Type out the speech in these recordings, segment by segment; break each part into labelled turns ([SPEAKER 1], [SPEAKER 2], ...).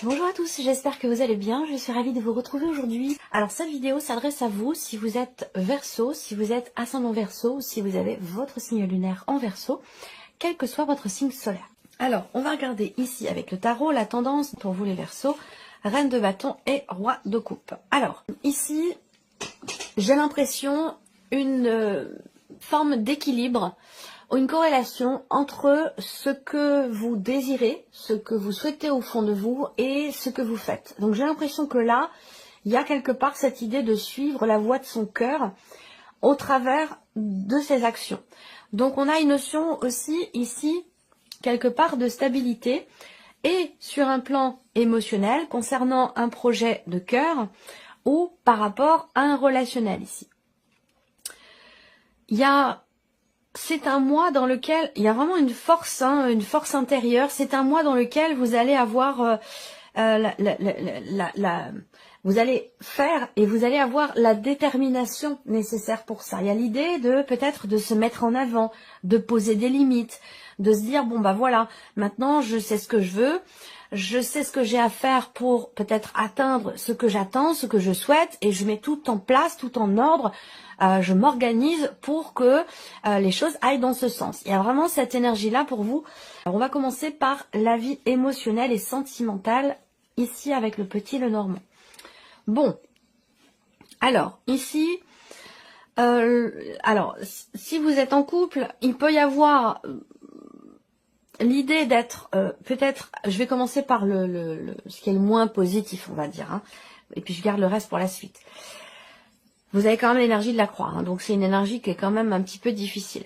[SPEAKER 1] Bonjour à tous, j'espère que vous allez bien, je suis ravie de vous retrouver aujourd'hui. Alors cette vidéo s'adresse à vous si vous êtes Verseau, si vous êtes ascendant Verseau, ou si vous avez votre signe lunaire en Verseau, quel que soit votre signe solaire. Alors on va regarder ici avec le tarot la tendance pour vous les Verseaux, Reine de bâton et Roi de coupe. Alors ici j'ai l'impression une forme d'équilibre, une corrélation entre ce que vous désirez, ce que vous souhaitez au fond de vous et ce que vous faites. Donc j'ai l'impression que là, il y a quelque part cette idée de suivre la voie de son cœur au travers de ses actions. Donc on a une notion aussi ici, quelque part, de stabilité et sur un plan émotionnel concernant un projet de cœur ou par rapport à un relationnel ici. C'est un mois dans lequel il y a vraiment une force intérieure. C'est un mois dans lequel vous allez avoir vous allez faire et vous allez avoir la détermination nécessaire pour ça. Il y a l'idée de peut-être de se mettre en avant, de poser des limites, de se dire bon bah voilà, maintenant je sais ce que je veux. Je sais ce que j'ai à faire pour peut-être atteindre ce que j'attends, ce que je souhaite, et je mets tout en place, tout en ordre. Je m'organise pour que les choses aillent dans ce sens. Il y a vraiment cette énergie-là pour vous. Alors, on va commencer par la vie émotionnelle et sentimentale, ici avec le petit Lenormand. Bon, alors, ici, si vous êtes en couple, il peut y avoir l'idée d'être, peut-être, je vais commencer par ce qui est le moins positif, on va dire, hein, et puis je garde le reste pour la suite. Vous avez quand même l'énergie de la croix, hein, donc c'est une énergie qui est quand même un petit peu difficile,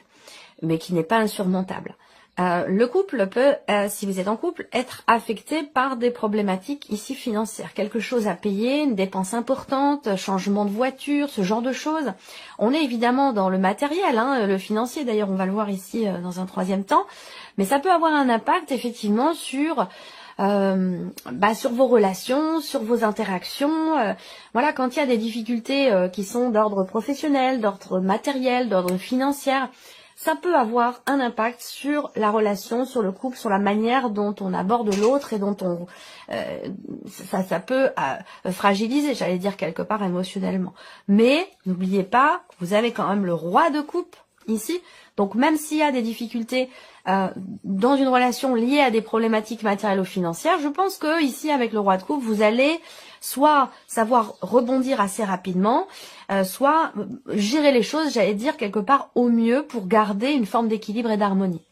[SPEAKER 1] mais qui n'est pas insurmontable. Le couple peut, si vous êtes en couple, être affecté par des problématiques ici financières. Quelque chose à payer, une dépense importante, changement de voiture, ce genre de choses. On est évidemment dans le matériel, hein, le financier d'ailleurs, on va le voir ici dans un troisième temps. Mais ça peut avoir un impact effectivement sur vos relations, sur vos interactions. Voilà, quand il y a des difficultés qui sont d'ordre professionnel, d'ordre matériel, d'ordre financier, ça peut avoir un impact sur la relation, sur le couple, sur la manière dont on aborde l'autre et dont on ça peut fragiliser, j'allais dire quelque part émotionnellement. Mais n'oubliez pas, vous avez quand même le roi de coupe ici. Donc même s'il y a des difficultés dans une relation liée à des problématiques matérielles ou financières, je pense que ici avec le roi de coupe, vous allez soit savoir rebondir assez rapidement, soit gérer les choses, j'allais dire quelque part au mieux pour garder une forme d'équilibre et d'harmonie.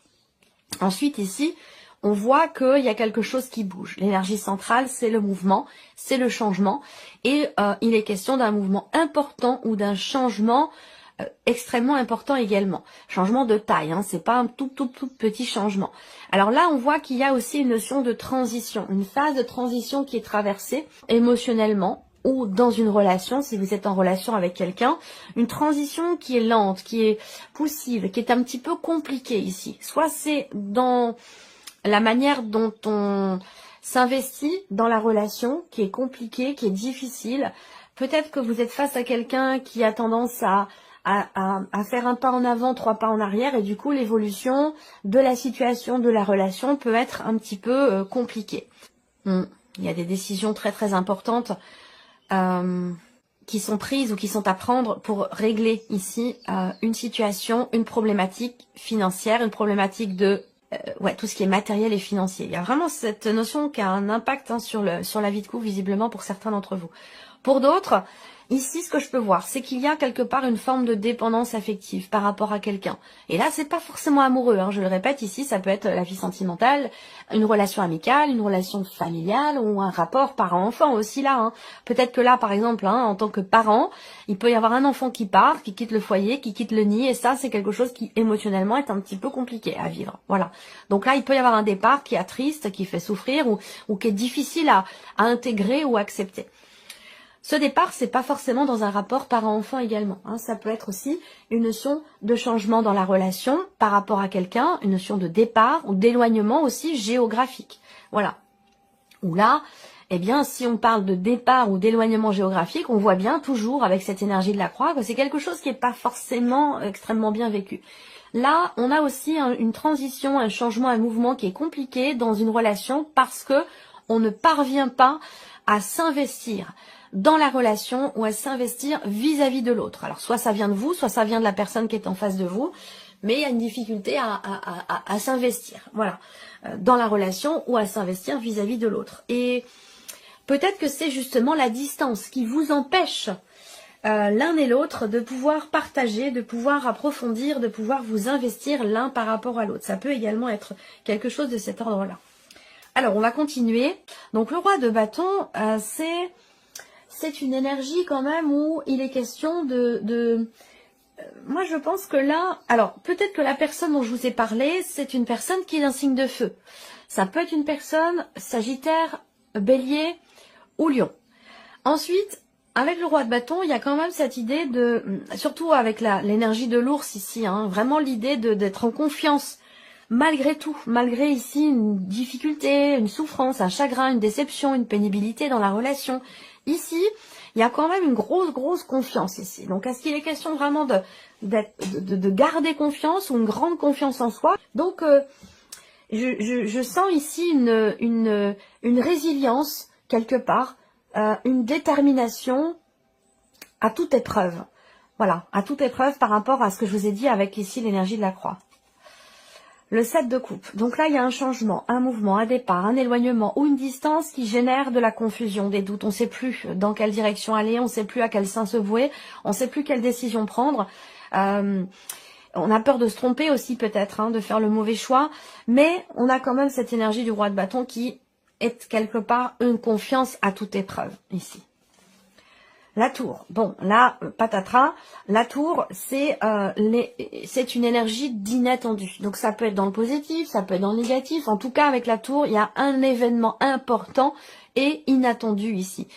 [SPEAKER 1] Ensuite ici, on voit qu'il y a quelque chose qui bouge. L'énergie centrale, c'est le mouvement, c'est le changement, et il est question d'un mouvement important ou d'un changement extrêmement important également. Changement de taille, hein, c'est pas un tout petit changement. Alors là, on voit qu'il y a aussi une notion de transition, une phase de transition qui est traversée émotionnellement ou dans une relation, si vous êtes en relation avec quelqu'un, une transition qui est lente, qui est poussive, qui est un petit peu compliquée ici. Soit c'est dans la manière dont on s'investit dans la relation, qui est compliquée, qui est difficile. Peut-être que vous êtes face à quelqu'un qui a tendance à faire un pas en avant, 3 pas en arrière, et du coup l'évolution de la situation, de la relation peut être un petit peu compliquée. Il y a des décisions très importantes qui sont prises ou qui sont à prendre pour régler ici une situation, une problématique financière, une problématique de tout ce qui est matériel et financier. Il y a vraiment cette notion qui a un impact sur la vie de couple, visiblement pour certains d'entre vous. Pour d'autres, ici, ce que je peux voir, c'est qu'il y a quelque part une forme de dépendance affective par rapport à quelqu'un. Et là, c'est pas forcément amoureux, hein, je le répète, ici, ça peut être la vie sentimentale, une relation amicale, une relation familiale ou un rapport parent-enfant aussi là. Hein. Peut-être que là, par exemple, hein, en tant que parent, il peut y avoir un enfant qui part, qui quitte le foyer, qui quitte le nid, et ça, c'est quelque chose qui, émotionnellement, est un petit peu compliqué à vivre. Voilà. Donc là, il peut y avoir un départ qui est triste, qui fait souffrir ou qui est difficile à intégrer ou accepter. Ce départ, c'est pas forcément dans un rapport parent-enfant également. Hein. Ça peut être aussi une notion de changement dans la relation par rapport à quelqu'un, une notion de départ ou d'éloignement aussi géographique. Voilà. Ou là, eh bien, si on parle de départ ou d'éloignement géographique, on voit bien toujours avec cette énergie de la croix que c'est quelque chose qui n'est pas forcément extrêmement bien vécu. Là, on a aussi une transition, un changement, un mouvement qui est compliqué dans une relation parce que on ne parvient pas à s'investir dans la relation ou à s'investir vis-à-vis de l'autre. Alors soit ça vient de vous, soit ça vient de la personne qui est en face de vous, mais il y a une difficulté à s'investir, voilà, dans la relation ou à s'investir vis-à-vis de l'autre. Et peut-être que c'est justement la distance qui vous empêche l'un et l'autre de pouvoir partager, de pouvoir approfondir, de pouvoir vous investir l'un par rapport à l'autre. Ça peut également être quelque chose de cet ordre-là. Alors, on va continuer. Donc, le roi de bâton, c'est une énergie quand même où il est question moi, je pense que là... Alors, peut-être que la personne dont je vous ai parlé, c'est une personne qui est d'un signe de feu. Ça peut être une personne Sagittaire, Bélier ou Lion. Ensuite, avec le roi de bâton, il y a quand même cette idée de... Surtout avec l'énergie de l'ours ici, hein, vraiment l'idée d'être en confiance. Malgré tout, malgré ici une difficulté, une souffrance, un chagrin, une déception, une pénibilité dans la relation. Ici, il y a quand même une grosse confiance ici. Donc, est-ce qu'il est question vraiment de garder confiance ou une grande confiance en soi? Donc, je sens ici une résilience quelque part, une détermination à toute épreuve. Voilà, à toute épreuve par rapport à ce que je vous ai dit avec ici l'énergie de la croix. Le 7 de coupe. Donc là, il y a un changement, un mouvement, un départ, un éloignement ou une distance qui génère de la confusion, des doutes. On ne sait plus dans quelle direction aller, on ne sait plus à quel sein se vouer, on ne sait plus quelle décision prendre. On a peur de se tromper aussi peut-être, hein, de faire le mauvais choix. Mais on a quand même cette énergie du roi de bâton qui est quelque part une confiance à toute épreuve ici. La tour, bon là, patatras, la tour c'est une énergie d'inattendu. Donc ça peut être dans le positif, ça peut être dans le négatif. En tout cas avec la tour, il y a un événement important et inattendu ici.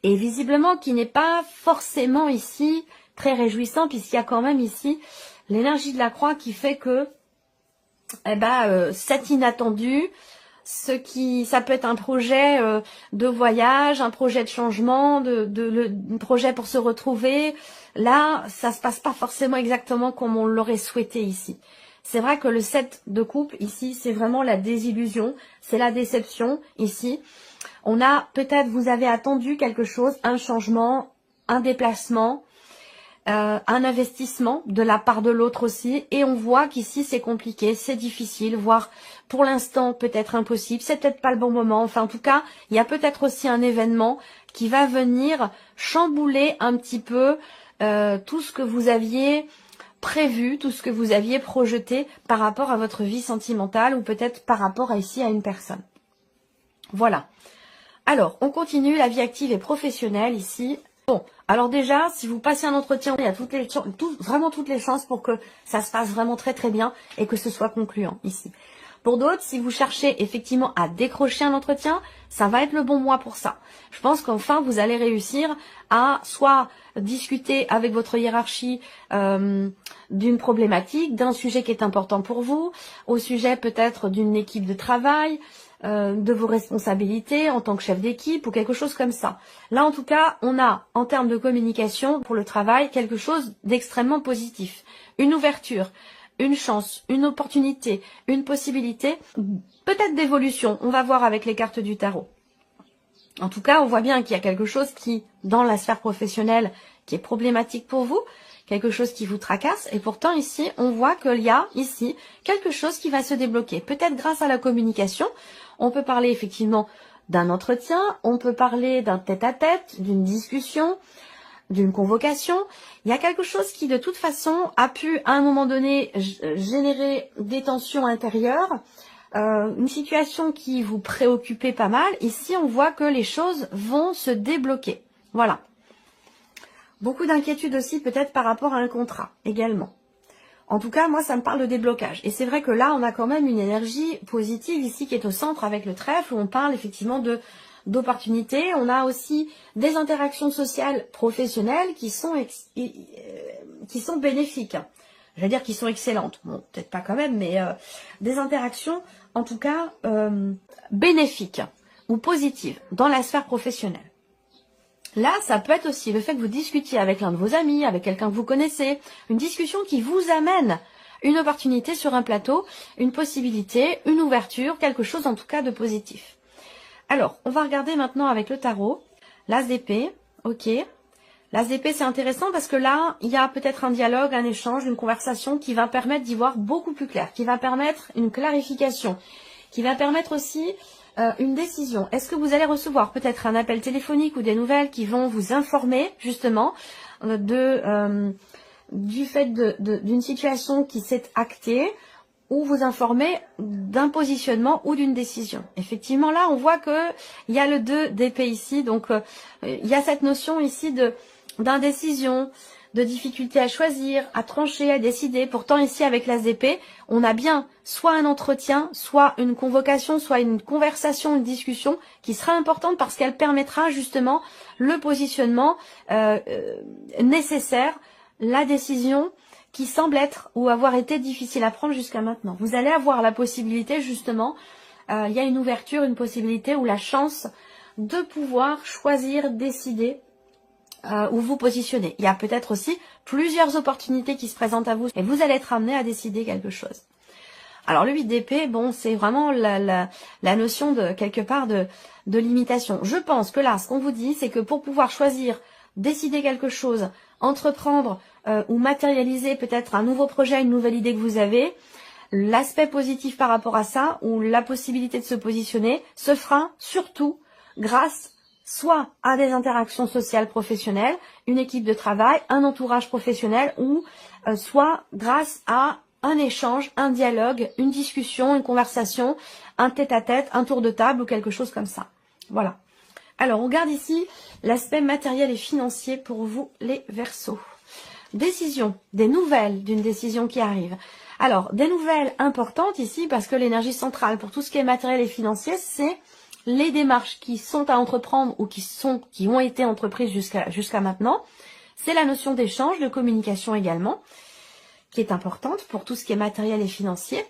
[SPEAKER 1] Et visiblement qui n'est pas forcément ici très réjouissant puisqu'il y a quand même ici l'énergie de la croix qui fait que cet inattendu... ça peut être un projet de voyage, un projet de changement, un projet pour se retrouver. Là, ça se passe pas forcément exactement comme on l'aurait souhaité ici. C'est vrai que le 7 de coupe ici, c'est vraiment la désillusion, c'est la déception ici. On a peut-être, vous avez attendu quelque chose, un changement, un déplacement, un investissement de la part de l'autre aussi, et on voit qu'ici c'est compliqué, c'est difficile, voire pour l'instant peut-être impossible, c'est peut-être pas le bon moment, enfin en tout cas il y a peut-être aussi un événement qui va venir chambouler un petit peu tout ce que vous aviez prévu, tout ce que vous aviez projeté par rapport à votre vie sentimentale ou peut-être par rapport à ici à une personne. Voilà. Alors on continue, la vie active et professionnelle ici. Bon, alors déjà, si vous passez un entretien, il y a vraiment toutes les chances pour que ça se passe vraiment très bien et que ce soit concluant ici. Pour d'autres, si vous cherchez effectivement à décrocher un entretien, ça va être le bon mois pour ça. Je pense qu'enfin, vous allez réussir à soit discuter avec votre hiérarchie d'une problématique, d'un sujet qui est important pour vous, au sujet peut-être d'une équipe de travail, de vos responsabilités en tant que chef d'équipe ou quelque chose comme ça. Là, en tout cas, on a, en termes de communication pour le travail, quelque chose d'extrêmement positif. Une ouverture, une chance, une opportunité, une possibilité, peut-être d'évolution. On va voir avec les cartes du tarot. En tout cas, on voit bien qu'il y a quelque chose qui, dans la sphère professionnelle, qui est problématique pour vous, quelque chose qui vous tracasse, et pourtant ici, on voit qu'il y a ici quelque chose qui va se débloquer. Peut-être grâce à la communication, on peut parler effectivement d'un entretien, on peut parler d'un tête-à-tête, d'une discussion, d'une convocation. Il y a quelque chose qui de toute façon a pu à un moment donné générer des tensions intérieures, une situation qui vous préoccupait pas mal. Ici, on voit que les choses vont se débloquer. Voilà. Beaucoup d'inquiétudes aussi peut-être par rapport à un contrat également. En tout cas, moi, ça me parle de déblocage. Et c'est vrai que là, on a quand même une énergie positive ici qui est au centre avec le trèfle où on parle effectivement d'opportunités. On a aussi des interactions sociales professionnelles qui sont bénéfiques. Je vais dire qui sont excellentes. Bon, peut-être pas quand même, mais des interactions, en tout cas, bénéfiques ou positives dans la sphère professionnelle. Là, ça peut être aussi le fait que vous discutiez avec l'un de vos amis, avec quelqu'un que vous connaissez, une discussion qui vous amène une opportunité sur un plateau, une possibilité, une ouverture, quelque chose en tout cas de positif. Alors, on va regarder maintenant avec le tarot. L'as d'épée, ok. L'as d'épée, c'est intéressant parce que là, il y a peut-être un dialogue, un échange, une conversation qui va permettre d'y voir beaucoup plus clair, qui va permettre une clarification, qui va permettre aussi une décision. Est-ce que vous allez recevoir peut-être un appel téléphonique ou des nouvelles qui vont vous informer justement du fait d'une situation qui s'est actée, ou vous informer d'un positionnement ou d'une décision. Effectivement, là, on voit que il y a le 2 d'épée ici, donc il y a cette notion ici d'indécision, de difficulté à choisir, à trancher, à décider. Pourtant, ici, avec l'as d'épée, on a bien soit un entretien, soit une convocation, soit une conversation, une discussion qui sera importante parce qu'elle permettra justement le positionnement nécessaire, la décision qui semble être ou avoir été difficile à prendre jusqu'à maintenant. Vous allez avoir la possibilité justement, il y a une ouverture, une possibilité ou la chance de pouvoir choisir, décider où vous positionnez. Il y a peut-être aussi plusieurs opportunités qui se présentent à vous et vous allez être amené à décider quelque chose. Alors le 8 d'épée, bon, c'est vraiment la notion de quelque part de limitation. Je pense que là, ce qu'on vous dit, c'est que pour pouvoir choisir, décider quelque chose, entreprendre ou matérialiser peut-être un nouveau projet, une nouvelle idée que vous avez, l'aspect positif par rapport à ça, ou la possibilité de se positionner, se fera surtout grâce soit à des interactions sociales professionnelles, une équipe de travail, un entourage professionnel, ou soit grâce à un échange, un dialogue, une discussion, une conversation, un tête-à-tête, un tour de table ou quelque chose comme ça. Voilà. Alors, on regarde ici l'aspect matériel et financier pour vous, les Verseaux. Décision, des nouvelles d'une décision qui arrive. Alors, des nouvelles importantes ici, parce que l'énergie centrale pour tout ce qui est matériel et financier, c'est les démarches qui sont à entreprendre ou qui ont été entreprises jusqu'à maintenant. C'est la notion d'échange, de communication également, qui est importante pour tout ce qui est matériel et financier.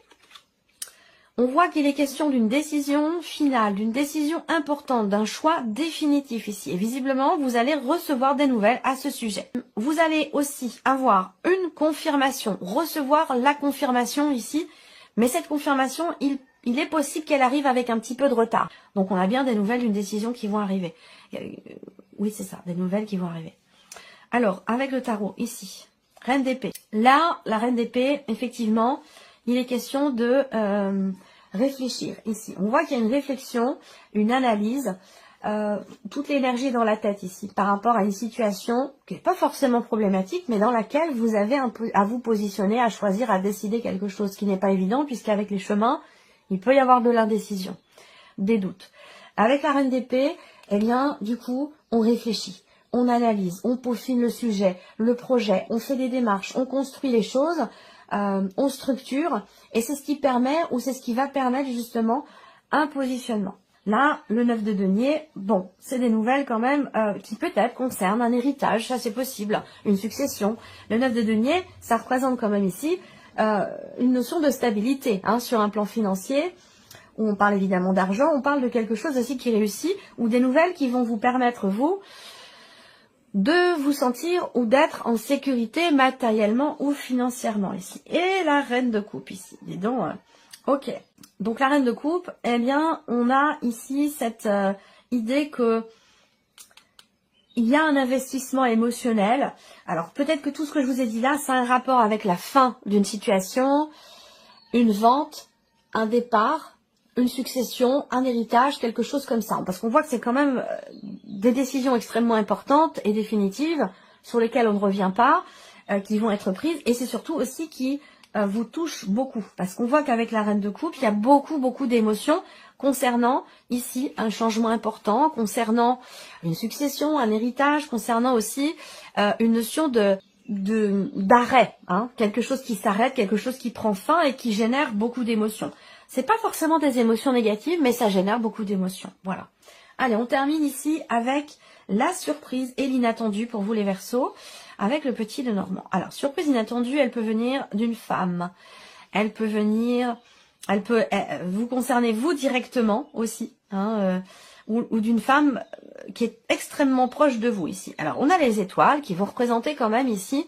[SPEAKER 1] On voit qu'il est question d'une décision finale, d'une décision importante, d'un choix définitif ici. Et visiblement, vous allez recevoir des nouvelles à ce sujet. Vous allez aussi avoir une confirmation, recevoir la confirmation ici. Mais cette confirmation, il est possible qu'elle arrive avec un petit peu de retard. Donc on a bien des nouvelles d'une décision qui vont arriver. Oui, c'est ça, des nouvelles qui vont arriver. Alors, avec le tarot, ici, Reine d'épée. Là, la Reine d'épée, effectivement, il est question de réfléchir ici. On voit qu'il y a une réflexion, une analyse, toute l'énergie dans la tête ici par rapport à une situation qui n'est pas forcément problématique, mais dans laquelle vous avez un peu à vous positionner, à choisir, à décider quelque chose qui n'est pas évident, puisqu'avec les chemins, il peut y avoir de l'indécision, des doutes. Avec la Reine d'épée, eh bien, du coup, on réfléchit. On analyse, on peaufine le sujet, le projet, on fait des démarches, on construit les choses, on structure, et c'est ce qui permet, ou c'est ce qui va permettre justement un positionnement. Là, le 9 de denier, bon, c'est des nouvelles quand même qui peut-être concernent un héritage, ça c'est possible, une succession. Le 9 de denier, ça représente quand même ici une notion de stabilité sur un plan financier, où on parle évidemment d'argent, on parle de quelque chose aussi qui réussit, ou des nouvelles qui vont vous permettre, vous, de vous sentir ou d'être en sécurité matériellement ou financièrement ici. Et la Reine de coupe ici, dis donc, ok. Donc la Reine de coupe, eh bien, on a ici cette idée que il y a un investissement émotionnel. Alors peut-être que tout ce que je vous ai dit là, ça a un rapport avec la fin d'une situation, une vente, un départ, une succession, un héritage, quelque chose comme ça. Parce qu'on voit que c'est quand même des décisions extrêmement importantes et définitives sur lesquelles on ne revient pas, qui vont être prises. Et c'est surtout aussi qui vous touchent beaucoup. Parce qu'on voit qu'avec la Reine de coupe, il y a beaucoup d'émotions concernant ici un changement important, concernant une succession, un héritage, concernant aussi une notion d'arrêt, quelque chose qui s'arrête, quelque chose qui prend fin et qui génère beaucoup d'émotions. C'est pas forcément des émotions négatives, mais ça génère beaucoup d'émotions. Voilà. Allez, on termine ici avec la surprise et l'inattendu pour vous les Verseaux, avec le petit de Normand. Alors, surprise inattendue, elle peut venir d'une femme. Elle peut venir, elle peut vous concerner vous directement aussi, ou d'une femme qui est extrêmement proche de vous ici. Alors, on a les étoiles qui vont représenter quand même ici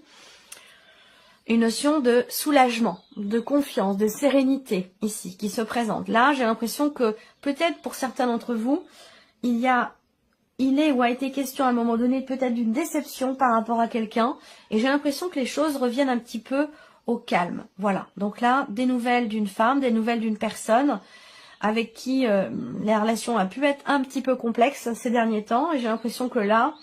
[SPEAKER 1] une notion de soulagement, de confiance, de sérénité ici qui se présente. Là, j'ai l'impression que peut-être pour certains d'entre vous, il est ou a été question à un moment donné peut-être d'une déception par rapport à quelqu'un. Et j'ai l'impression que les choses reviennent un petit peu au calme. Voilà. Donc là, des nouvelles d'une femme, des nouvelles d'une personne avec qui la relation a pu être un petit peu complexe ces derniers temps. Et j'ai l'impression que là,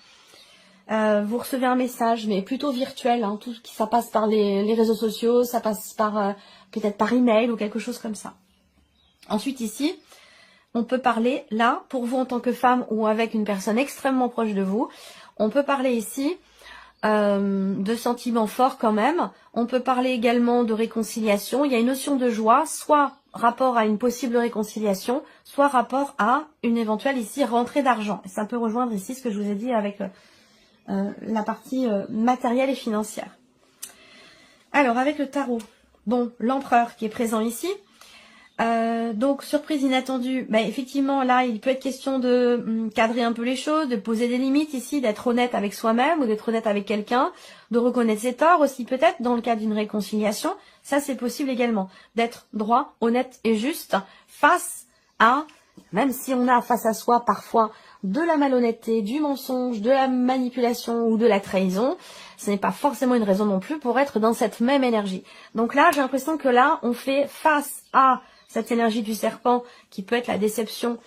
[SPEAKER 1] vous recevez un message, mais plutôt virtuel. Hein, ça passe par les réseaux sociaux, ça passe par peut-être par email ou quelque chose comme ça. Ensuite ici, on peut parler, là, pour vous en tant que femme ou avec une personne extrêmement proche de vous, on peut parler ici de sentiments forts quand même. On peut parler également de réconciliation. Il y a une notion de joie, soit rapport à une possible réconciliation, soit rapport à une éventuelle ici rentrée d'argent. Et ça peut rejoindre ici ce que je vous ai dit avec la partie matérielle et financière. Alors, avec le tarot, bon, l'empereur qui est présent ici. Donc, surprise inattendue, effectivement, là, il peut être question de cadrer un peu les choses, de poser des limites ici, d'être honnête avec soi-même ou d'être honnête avec quelqu'un, de reconnaître ses torts aussi peut-être dans le cadre d'une réconciliation. Ça, c'est possible également, d'être droit, honnête et juste face à, même si on a face à soi parfois de la malhonnêteté, du mensonge, de la manipulation ou de la trahison, ce n'est pas forcément une raison non plus pour être dans cette même énergie. Donc là, j'ai l'impression que là, on fait face à cette énergie du serpent qui peut être la déception,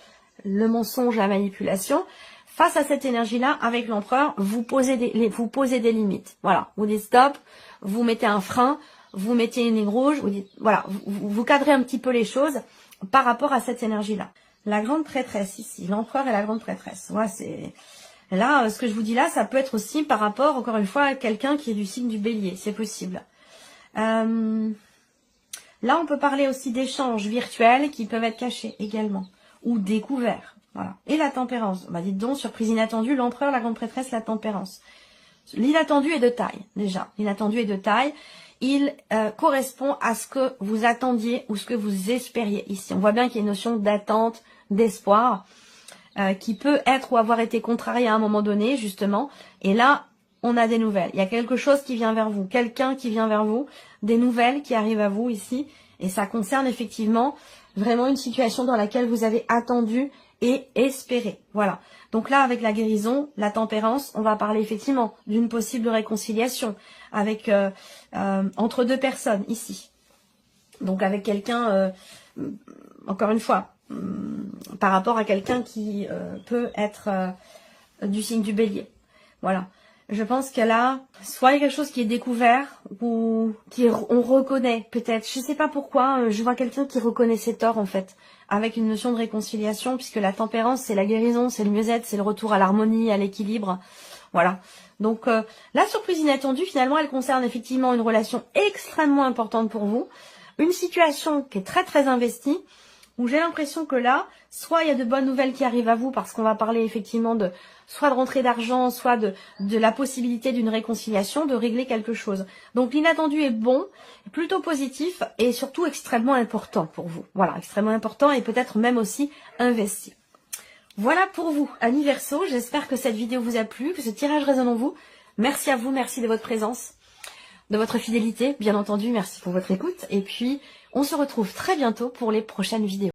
[SPEAKER 1] le mensonge, la manipulation. Face à cette énergie-là, avec l'empereur, vous posez des limites. Voilà, vous dites stop, vous mettez un frein, vous mettez une ligne rouge, vous dites, voilà, vous cadrez un petit peu les choses par rapport à cette énergie-là. La grande prêtresse ici, l'empereur et la grande prêtresse. Ouais, là, ce que je vous dis là, ça peut être aussi par rapport, encore une fois, à quelqu'un qui est du signe du bélier, c'est possible. Là, on peut parler aussi d'échanges virtuels qui peuvent être cachés également, ou découverts. Voilà. Et la tempérance. Dites donc, surprise inattendue, l'empereur, la grande prêtresse, la tempérance. L'inattendu est de taille, déjà. L'inattendu est de taille. Il correspond à ce que vous attendiez ou ce que vous espériez ici. On voit bien qu'il y a une notion d'attente, d'espoir, qui peut être ou avoir été contrariée à un moment donné, justement. Et là, on a des nouvelles. Il y a quelque chose qui vient vers vous, quelqu'un qui vient vers vous, des nouvelles qui arrivent à vous ici. Et ça concerne effectivement vraiment une situation dans laquelle vous avez attendu et espéré. Voilà. Donc là, avec la guérison, la tempérance, on va parler effectivement d'une possible réconciliation avec entre deux personnes ici. Donc avec quelqu'un, encore une fois, par rapport à quelqu'un qui peut être du signe du bélier. Voilà. Je pense que là, soit il y a quelque chose qui est découvert ou on reconnaît peut-être. Je sais pas pourquoi, je vois quelqu'un qui reconnaît ses torts en fait, avec une notion de réconciliation, puisque la tempérance, c'est la guérison, c'est le mieux-être, c'est le retour à l'harmonie, à l'équilibre. Voilà. Donc la surprise inattendue, finalement, elle concerne effectivement une relation extrêmement importante pour vous, une situation qui est très très investie, où j'ai l'impression que là, soit il y a de bonnes nouvelles qui arrivent à vous, parce qu'on va parler effectivement soit de rentrée d'argent, soit de la possibilité d'une réconciliation, de régler quelque chose. Donc l'inattendu est bon, plutôt positif, et surtout extrêmement important pour vous. Voilà, extrêmement important et peut-être même aussi investi. Voilà pour vous, amis Verseau. J'espère que cette vidéo vous a plu, que ce tirage résonne en vous. Merci à vous, merci de votre présence, de votre fidélité, bien entendu, merci pour votre écoute. Et puis, on se retrouve très bientôt pour les prochaines vidéos.